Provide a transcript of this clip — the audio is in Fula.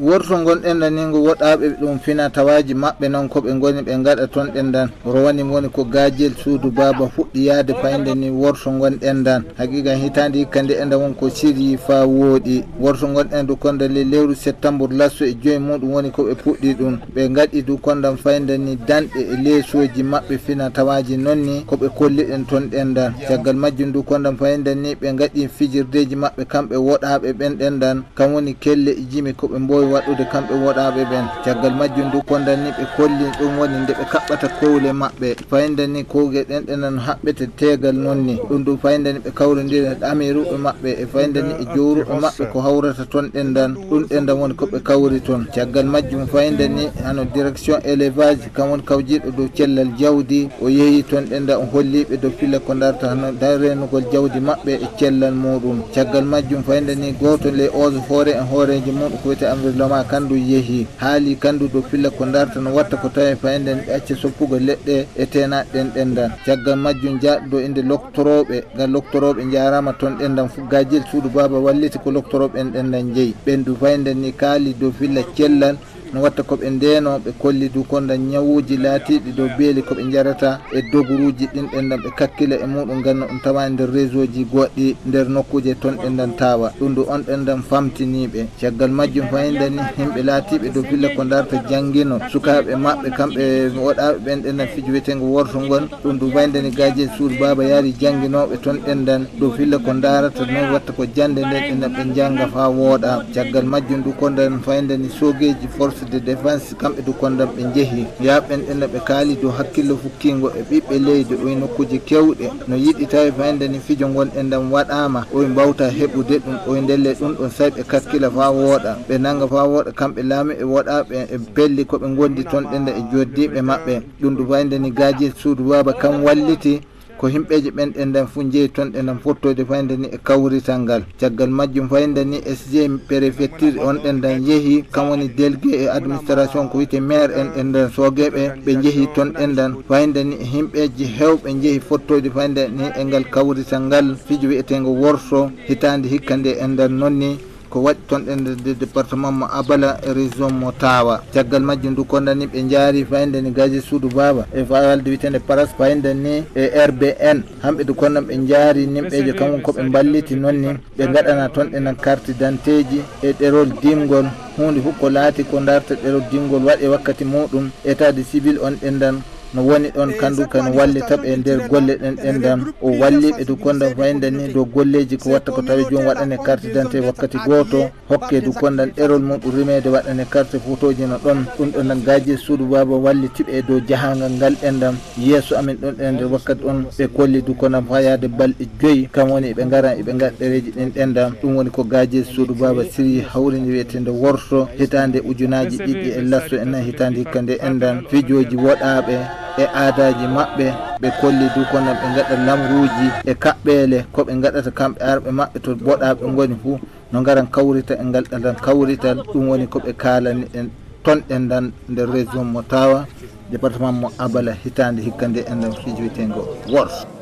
worto gonɗen ɗan ni ngo woɗaaɓe ɗum fina tawaji maɓɓe noon koɓe goni ɓe gaɗa toon ɗendan rowani woni ko gajel suudu baba fuɗɗi yaade fayde ni worto gonɗen dan haqiqa hitande hikka nde enɗan won ko siri fa wooɗi worto gonɗen du konda le lewru septembre lasso e joyi muɗum woni koɓe puɗɗi ɗum ɓe gaɗi du kondan fayde ni danɗe e leesoji maɓɓe fina tawaji nonni koɓe kolliɗen toon ɗendan caggal majjum du kondan fayde ni ɓe gaɗi fijirdeji maɓɓe kamɓe woɗaaɓe ɓen ɗendan kam woni kelle e jimi koɓe mbowi waɗude kamɓe woɗaaɓe ɓen caggal majjum du kondan ni ɓe kolli ɗum woni nde ɓe kaɓɓata kowle maɓɓe fayde ni kowge ɗen ɗenan haɓɓete tegal nonni ɗum du fayde ni ɓe kawrodiri amiruɓe maɓɓe e fayde ni e jowruɓe maɓɓe ko hawrata toon ɗendan ɗum ɗendan woni koɓe kawri toon caggal majjum fayde ni hano direction élevage kam woni kawjiɗo dow cellal jawdi o yeehi toon ɗendan o holliɓe dow filla ko darta hano renugol jawdi maɓɓe e cellal muɗum caggal majjum fayde ni goto les eaux forêt en hooreji muɗum ko wiyete environnement kandu yeehi haali kandu dow filla ko darta no watta ko tawi fayde ni ɓe acca soppugo leɗɗe e tenaɗe ɗen ɗendan caggal majjum jaaɗo inde loktoroɓe ngal loktoroɓe jarama toon ɗendan gajel suudu baba walliti ko loktoroɓe en ɗendan jeeyi ɓendu fayde ni kaali dow filla cellal no watta koɓe ndeno ɓe kolli du konda ñawuji laatiɗi dow beeli koɓe jarata e doguruji ɗin ɗendan ɓe kakkila e muɗum ganno ɗum tawa nder réseau ji goɗɗi nder nokkuje toon ɗendan tawa ɗum du on ɗendan famtiniɓe caggal majjum fayinde ni himɓe laatiɓe dow filla ko darta jangguino sukaɓe maɓɓe kamɓe woɗaɓe ɓen ɗendan fijo wiyetego worto ngon ɗum du fayinde ni gaji suudu baba yaari jangguinoɓe toon ɗendan dow filla ko darata noon watta ko jande nden ɗendan ɓe jangga fa wooɗa caggal majjum du kondan fayinde ni sogueji force de défense kamɓe du kondam ɓe jeehi yaɓen ɗenɗa ɓe kaali dow hakkillo fukkingo e ɓiɓɓe leydi oye nokkuji kewɗe no yiɗi tawi fayde ni fijo gonɗen ɗam waɗama oye mbawta heɓude ɗum oye ndelle ɗum ɗon sawi ɓe kakkila fa wooɗa ɓe nanga fa wooɗa kamɓe laami e woɗaɓe e pelli koɓe gondi toon ɗenɗa e joddiɓe maɓɓe ɗum du fayde ni gaji suudu baba kam walliti ko himɓeje ɓen ɗendan fu jeeyi toon ɗendan fottode fayde ni e kawrital ngal caggal majjum fayde ni sg préfecture on ɗendan yeehi kam woni délégué e administration ko wiyete maire en ɗendan sogueɓe ɓe jeehi toon ɗendan fayde ni himɓeji hewɓe jeehi fottode fayde ni e ngal kawrital ngal fijo wiyetego worso hitande hikka nde endan nonni ko waɗi toon ɗen de département mo abala e région mo tawa caggal majjum du kondani ɓe jaari fayde ni gaji suudu baba e falde witende paras fayde ni e rbn hamɓe du konnan ɓe jaari nimɓeje kamum koɓe balliti noon ni ɓe gaɗana toon ɗenan carte d'identité ji e ɗerol dimgol hunde fof ko laati ko darta ɗerol dimgol waɗe wakkati muɗum état de civil on ɗendan no woni ɗon kandu kan wallitaɓe e nder golle ɗen ɗendan o walliɓe du kondan fayde ni dow golleji ko watta ko tawi joni waɗane carte d'identité wakkati goto hokke du kondan ɗerol muɗum rimede waɗane carte photoji no ɗon ɗum ɗon gaji suudu baba wallitiɓe e dow jahangal ngal ɗendan yeeso amin ɗon ɗen nder wakkati on ɓe kolli du kondan fayade balɗe 5 kam woni ɓe garan eɓe gaɗa ɗereji ɗin ɗendan ɗum woni ko gaji suudu baba siri hawrinde wiyetende worto hitande ujunaji ɗiɗi e lasso enen hitande hikka nde endan fijoji woɗaɓe e aadaji maɓɓe ɓe kolli du kono ɓe gaɗa lamruji e kaɓɓele koɓe gaɗata kamɓe arɓe maɓɓe to boɗaɓe goni fuu no garan kawrita e ngal ɗendan kawrital ɗum woni koɓe kalani en ton ɗendan nder région mo tawa département mo abala hitande hikka nde endan fijo wiyetego Wors.